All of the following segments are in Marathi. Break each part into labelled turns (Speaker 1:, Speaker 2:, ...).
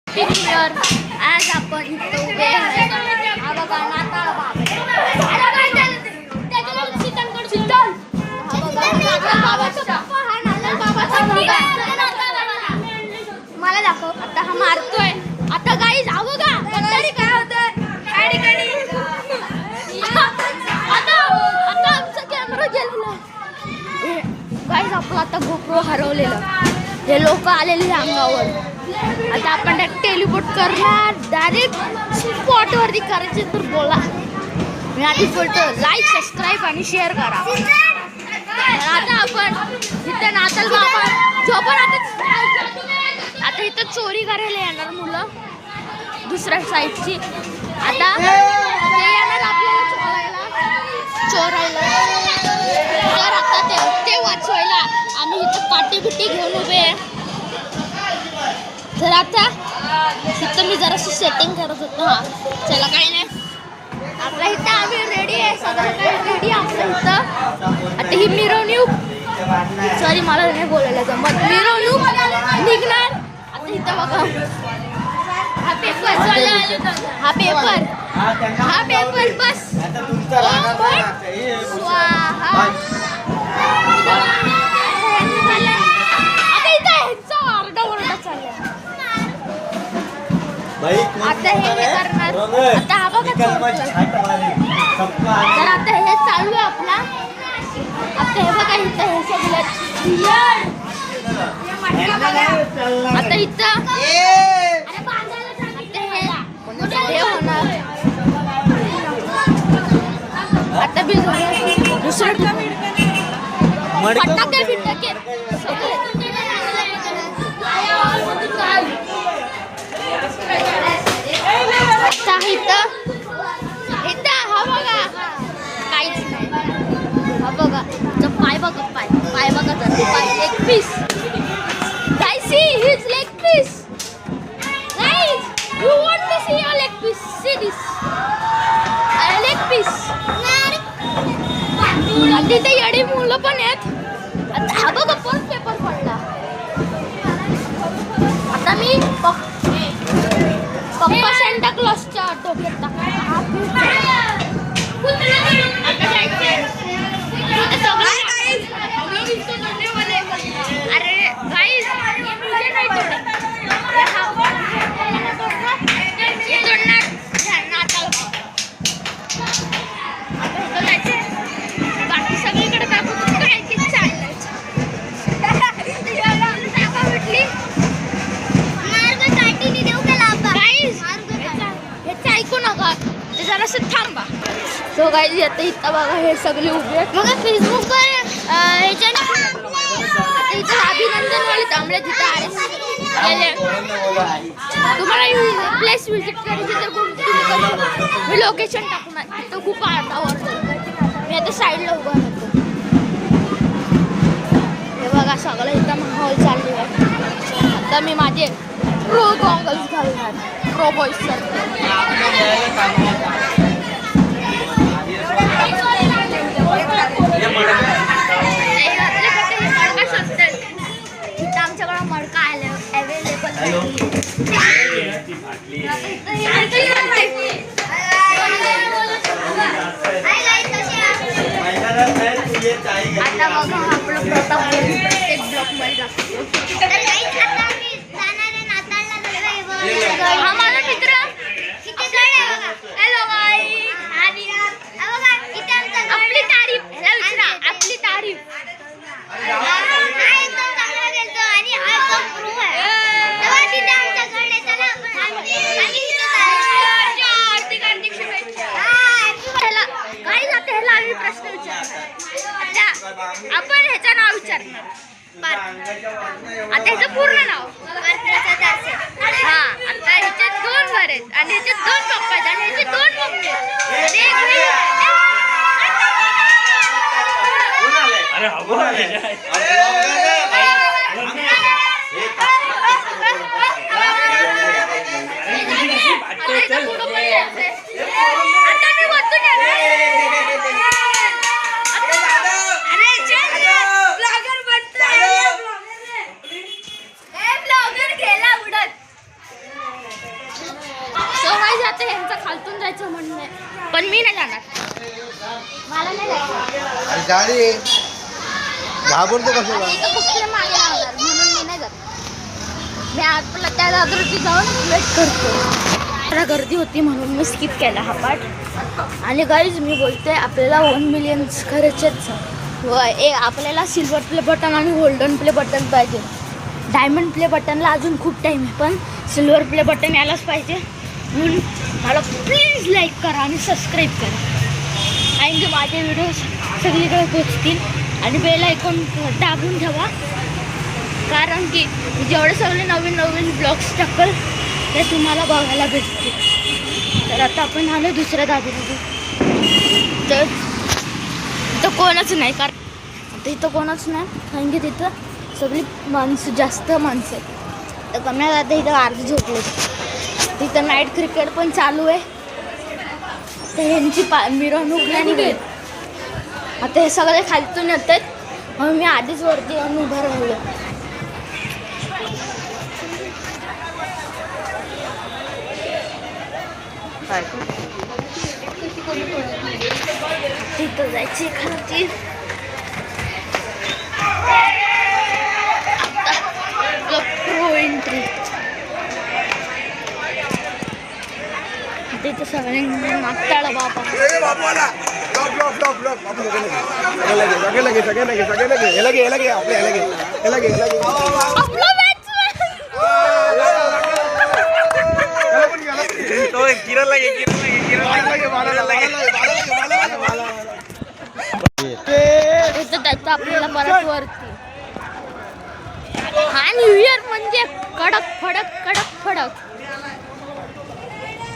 Speaker 1: आज आपण इथं उभे आहे. हा बघा नाताळ बाबा. मला दाखव. आता हा मारतोय. आता गाईज हा बघा तरी काय होतंय. आता आमचा कॅमेरा गेलेला. गाईज आपला आता गोप्रो हरवलेला. हे लोक आलेले अंगावर. आता आपण डायरेक्ट टेलिपोर्ट करणार. डायरेक्ट स्पॉट वरती करायचे तर बोला. मी आधी बोलतो लाईक सबस्क्राईब आणि शेअर करा. आता आपण इथे नाताल बाबा जो पण आता इथं चोरी करायला येणार मुलं दुसऱ्या साईडची. आता ते येणार आपल्याला चोरायला. तर आता ते वाचवायला आम्ही इथं काठी बिट्टी घेऊन उभे आहे. तर आता इथं मी जराशी सेटिंग करत होतो. हा चला काही नाही. आपल्या इथं आम्ही रेडी आहे. सगळं काही रेडी आपल्या इथं. आता ही मिरवणूक सॉरी मला नाही बोलायला जमत. मिरवणूक निघणार. आता इथं बघा हा पेपर बस स्वाहा. आता इथं ह्याचा आरडाओरडा चालला. आता हे करणार. आता हा बघा तर आता हे चालू आहे आपला. आता हे बघा इथं हे सगळं आता इथं हे होणार. आता बी दुसरं फटाके बिटाके इथं हा बघा काहीच नाही. हा बघा पाय बघा पाय बघा पाय leg piece. Guys, see his leg piece. Guys, you want to see your leg piece? See this. Leg piece. आणि तिथे एवढी मुलं पण आहेत. आता हा बघा पण पेपर पडला. आता मी पप्पा सेंटा क्लॉसच्या डोक्यात टाकला. अरे गाईज बाकी सगळीकडे ऐकू नका ते जरासं थांबा. तो गाईज आता इथं बघा हे सगळे उभे आहेत. बघा फेसबुकवर आता इथं अभिनंदन वाले तांबडे तिथं आले. तुम्हाला प्लेस व्हिजिट करायची तर तुम्ही मी लोकेशन टाकणार. इथं खूप आवडतं. मी आता साईडला उभा राहतो. हे बघा सगळं इथं माहोल चालू आहे. आता मी माझे प्रो गॉगल्स घालणार. प्रो बॉईज सर आमच्याकडे मडका अवेलेबल आता बघा आपलं प्रताप प्रत्येक ब्लॉक मध्ये हा माझा मित्र. हॅलो आपली तारीफ आपली तारीफ काही जाते. ह्याला आम्ही प्रश्न विचारणार. आपण ह्याचं नाव विचारणार. आता ह्याचं पूर्ण नाव. हा आता ह्याच्यात 2 घर आहेत आणि ह्याच्यात 2 पप्पा आहेत आणि ह्याचे 2 मम्मी खालतून जायचं म्हणणं आहे, पण मी नाही जाणार. मला नाही जायचं.
Speaker 2: गाडी घाबरतो कसं
Speaker 1: फक्त मागे लावणार म्हणून मी नाही जात. मी आपला त्या दादरची जाऊन वेट करतो. जरा गर्दी होती म्हणून मी स्किप केला हा पार्ट. आणि गाईज मी बोलते आपल्याला 1 मिलियन करायचेच. आपल्याला सिल्वर प्ले बटन आणि गोल्डन प्ले बटन पाहिजे. डायमंड प्ले बटनला अजून खूप टाईम आहे, पण सिल्वर प्ले बटन यायलाच पाहिजे. म्हणून मला प्लीज लाईक करा आणि सबस्क्राईब करा, आणि माझे व्हिडिओ सगळीकडे पोचतील. आणि बेल आयकॉन दाबून ठेवा, कारण की जेवढे सगळे नवीन नवीन ब्लॉग्स टाकल ते तुम्हाला बघायला भेटतील. तर आता आपण आलो दुसऱ्या दाबीमध्ये. तर इथं कोणच नाही, कारण आता इथं कोणच नाही, कारण की तिथं सगळी माणसं जास्त माणसं आहेत. तर कमी आता इथं अर्धी झोपले. तिथं नाईट क्रिकेट पण चालू आहे. तर ह्यांची मिरवणूक नाही गेली. आता हे सगळे खालतून येत आहेत, म्हणून मी आधीच वरती येऊन उभं राहिलो. तिथं जायची खालती. Pro entry. तिथं सगळ्यांनी मागताळा बाबा. आपल्याला परत वरती. हा न्यू इयर म्हणजे कडक फडक कडक फडक.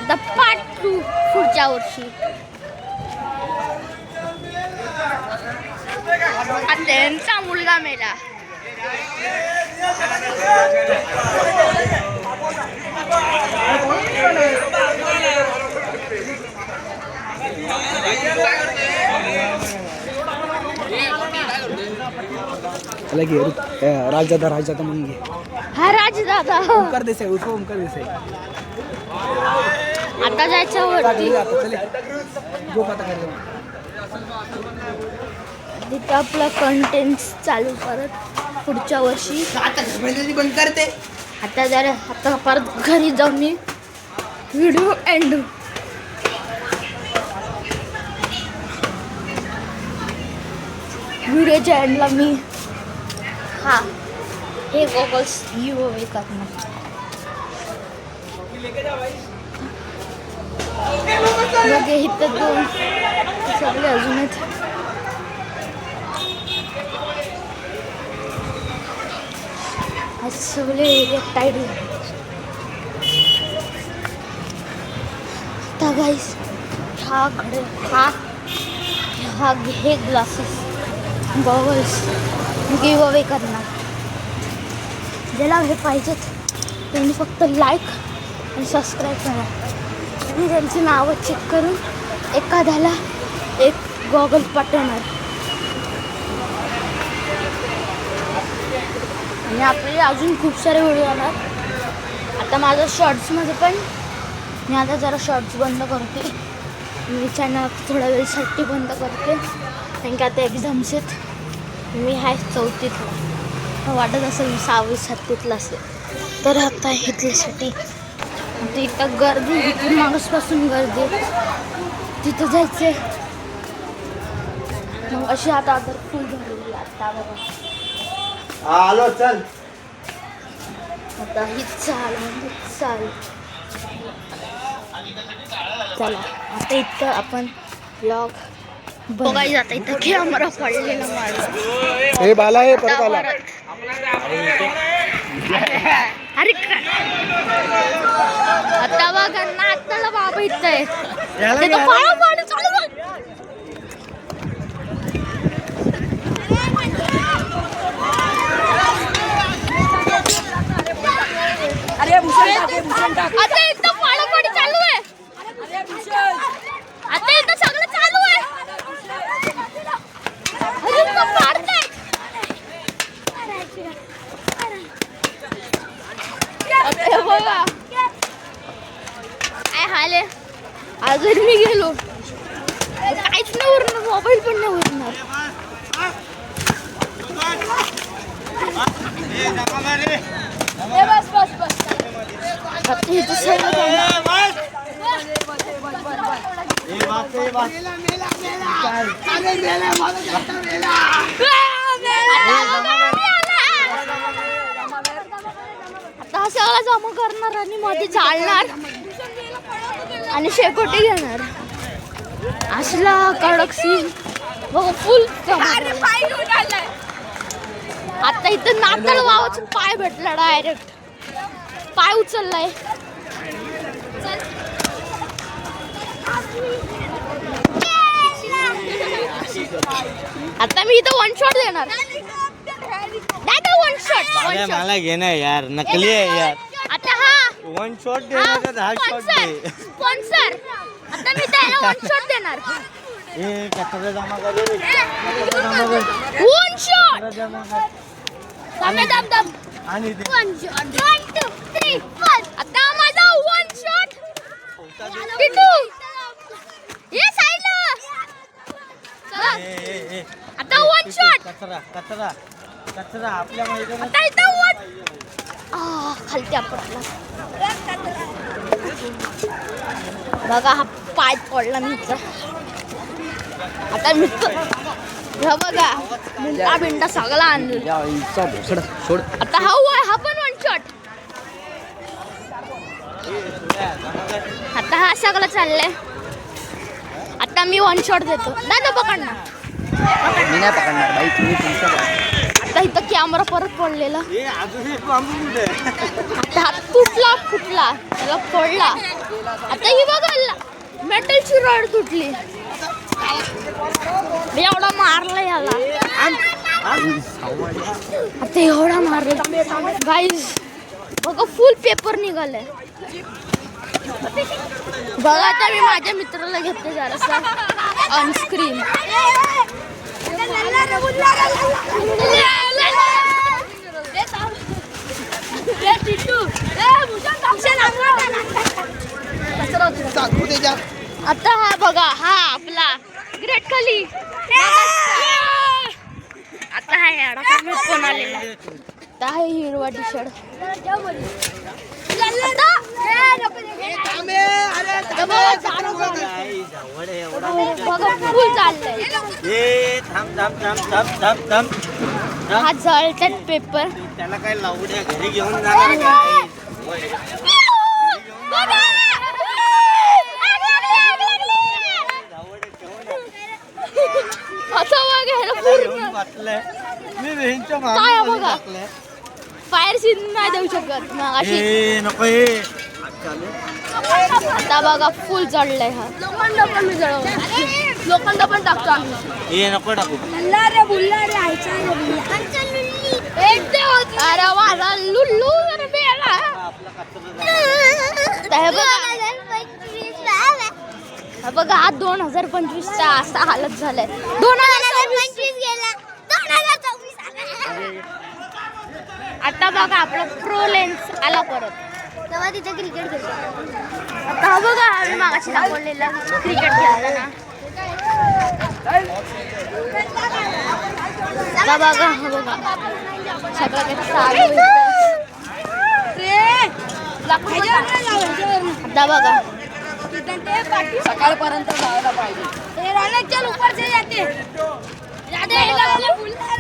Speaker 1: आता पार्ट 2 पुढच्या वर्षी. त्यांचा मुलगा मेला.
Speaker 2: राजदादा म्हणून घे.
Speaker 1: हा राजदादा
Speaker 2: ओमकार देसाई, उसको ओमकार देसाई.
Speaker 1: आता जायचं वरती. तिथं आपला कंटेंट चालू परत पुढच्या वर्षी.
Speaker 2: बंद करते.
Speaker 1: आता परत घरी जाऊन मी व्हिडिओ एंड. व्हिडिओच्या एंडला मी हे गॉगल्स गिव्ह करणार. मग इथं 2 सगळे अजून आहेत. सगळे एक टाईट. आता गाईस हे ग्लासेस गॉगल्स गिव्ह अवे करणार. ज्याला हे पाहिजेत त्यांनी फक्त लाईक आणि सबस्क्राईब करा. मी त्यांची नावं चेक करून एखाद्याला एक गॉगल पाठवणार. आणि आपले अजून खूप सारे व्हिडिओ येणार. आता माझं शॉर्ट्समध्ये पण मी आता जरा शॉर्ट्स बंद करते. मी चॅनल थोड्या वेळेसाठी बंद करते, कारण की आता एक्झाम्स आहेत. मी आहे 4थीतला, वाटत असेल 6वी 7वीतला असेल. तर आता इथल्यासाठी इथं गर्दी, इथून माणूसपासून गर्दी. तिथं जायचं मग अशी आता फुल भरलेली. आता बघा
Speaker 2: आलो चल.
Speaker 1: आता ही चाल चला. आता इथं आपण ब्लॉग बघायला जाता. इथं कॅमेरा पडलेला माझा.
Speaker 2: हे बाला आहे परत आला.
Speaker 1: अरे आता बघा ना, आत्ताला बाबा इथं आहे. पाणी चालू बघ. आता इथं पाणी चालू आहे. आता इथं सगळं चालू आहे. बघा काय हाल आहे. अजून मी गेलो काहीच नाही उरणार, मोबाईल पण नाही उरणार. आता इथं सगळं आता हा सगळा जमा करणार आणि मध्ये चालणार आणि शेकोटी घेणार. असला कडक सीन बघ फुल. आता इथं नाताळ वावाचा पाय भेटला डायरेक्ट, पाय उचललाय. आता मी इथं वन शॉट देणार. दादा वन शॉट
Speaker 3: मला घेणार यार, नकली आहे यार.
Speaker 1: आता हा
Speaker 3: वन शॉट देणार का 10 शॉट दे.
Speaker 1: स्पॉन्सर आता मी त्याला वन शॉट देणार.
Speaker 3: ए कचरा जमा कर रे.
Speaker 1: वन शॉट दम दम दम
Speaker 3: आणि दे.
Speaker 1: One shot 1 2 3 4. आता माझा वन शॉट. टिटू ये साईडला चला.
Speaker 3: ए
Speaker 1: आता वन शॉट.
Speaker 3: कचरा कचरा कचरा आपल्या मैदानात.
Speaker 1: आता इथं वन खालती आपटला बघा. हा पाय पडला मित्र. आता मित्र हा बघा मिंटा बिंटा सगळा आणला.
Speaker 2: सोड.
Speaker 1: आता हा पण वन शॉट. आता हा सगळं चाललंय. आता मी वन शॉट देतो. दादा पकड ना.
Speaker 2: मी नाही पकडणार बाई, तुम्ही तुमचं.
Speaker 1: आता इथं कॅमेरा परत पडलेला.
Speaker 3: ए अजून एक बांबू कुठे?
Speaker 1: आता हात तुटला फुटला त्याला पडला. आता ही बघा मेटलची रॉड तुटली. एवढा मारला याला. आता एवढा मारला गाईज बघा. फुल पेपर निघालाय बघा. आता मी माझ्या मित्राला घेते जरासा ऑनस्क्रीन. आता हा बघा हा आपला ग्रेट खाली. आता हा एवढा कमी कोण आलेला. आता हा हिरवा टी शर्ट. बघा फुल चाललंय.
Speaker 3: ए थांब थांब थांब थांब थांब थांब.
Speaker 1: हा जळतात पेपर.
Speaker 3: त्याला काय लावू द्या, घरी घेऊन जाणार काय?
Speaker 1: असं बघायला पूर्ण
Speaker 3: वाचलंय मी बहीणच्या
Speaker 1: काय आहे
Speaker 3: मागे
Speaker 1: बघा?
Speaker 3: टाकलंय.
Speaker 1: फायर सीन नाही देऊ शकत मग अशी.
Speaker 3: ए नको ए चालू.
Speaker 1: आता बघा फुल जळलंय. हा लोखंड पण टाकतो आम्ही.
Speaker 3: ए नको टाकू.
Speaker 1: अरे माझा लुल्लू जरा बेला.
Speaker 3: आपला कचरा
Speaker 1: हे बघा हा बघा. हा 2025 चा असा हालत झालाय. 2025 गेला. 2024 आता बघा आपला प्रो लेन्स आला परत. तेव्हा तिथे क्रिकेट खेळतो. आता हा बघा आम्ही मागाशी दाखवलेला क्रिकेट खेळताना. आता बघा हा बघा सगळं काही चालू आता बघा
Speaker 2: सकाळपर्यंत जायला पाहिजे.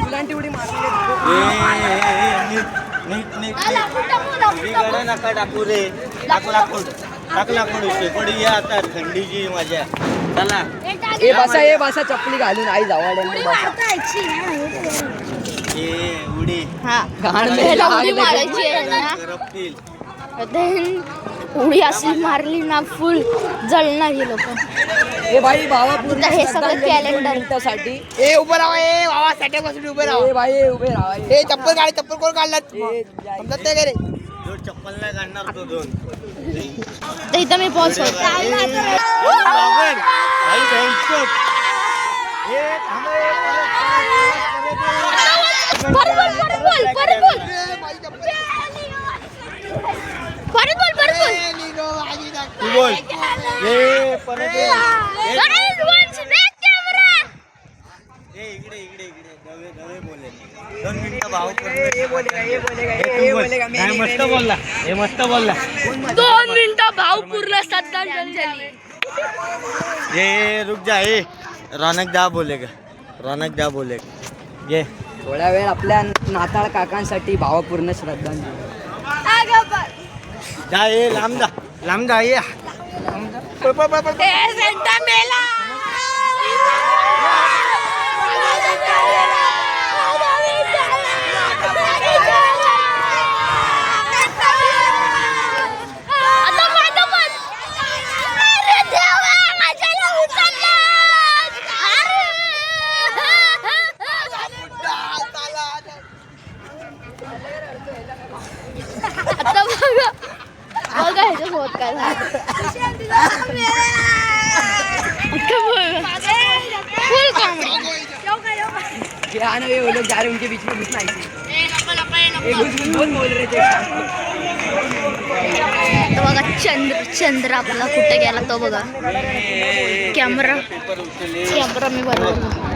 Speaker 2: फुलांची उडी मारली.
Speaker 3: नीट नीट उडीकडे नका टाकू रे. टाक लाकूड शेकोडी या. आता थंडीची मजा. चला
Speaker 2: ए बसा चपली घालून आई जावाड्यांनी बसा.
Speaker 3: ए उडी
Speaker 1: हा
Speaker 2: घाण
Speaker 1: ह्याला उडी मारायची आहे ना.
Speaker 3: करपतील.
Speaker 1: Then उडी असली मारली ना फुल जळणार हे लोक.
Speaker 2: ए भाई भावा पूर्ण
Speaker 1: हे सगळं कॅलेंडर
Speaker 2: साठी.
Speaker 4: ए उभं राहा. ए बाबा साठी उभे राहा.
Speaker 2: ए भाई उभे राहा.
Speaker 4: ए चप्पल कोण काढलात समजत नाही का रे?
Speaker 3: जो चप्पल नाही काढणार तो 2.
Speaker 1: तर इथं मी पॉज होतो. परत बोल.
Speaker 3: तू बोल ये परत ये. ये इकडे इकडे इकडे दवे दवे बोले 2 मिनिटं भाऊ
Speaker 2: ये बोलेगा ये बोलेगा
Speaker 3: हे
Speaker 2: ये
Speaker 3: तू बोल.
Speaker 2: बोलेगा
Speaker 3: नाही, मस्त बोलला हे मस्त बोलला
Speaker 1: 2 मिनिटं भावपूर्ण श्रद्धांजली.
Speaker 3: ये रुक जा ये रौनक दा बोलेगा रौनक दा बोलेगा ये
Speaker 2: थोड्या वेळ आपल्या नाताळ काकांसाठी भावपूर्ण श्रद्धांजली.
Speaker 3: जा ये लांब जा ये
Speaker 4: पळ, पळ, पळ, पळ.
Speaker 1: आता बघा बघा ह्याच्यासोबत काय झालं. आता बघा फुल कॉमेडी.
Speaker 2: ये आना ये वो लोग जा रहे हैं उनके बीच में घुसना ऐसे. ये घुस बोल रहे थे.
Speaker 1: आता बघा चंद्र आपला कुठे गेला तो बघा. कॅमेरा मी बनवला.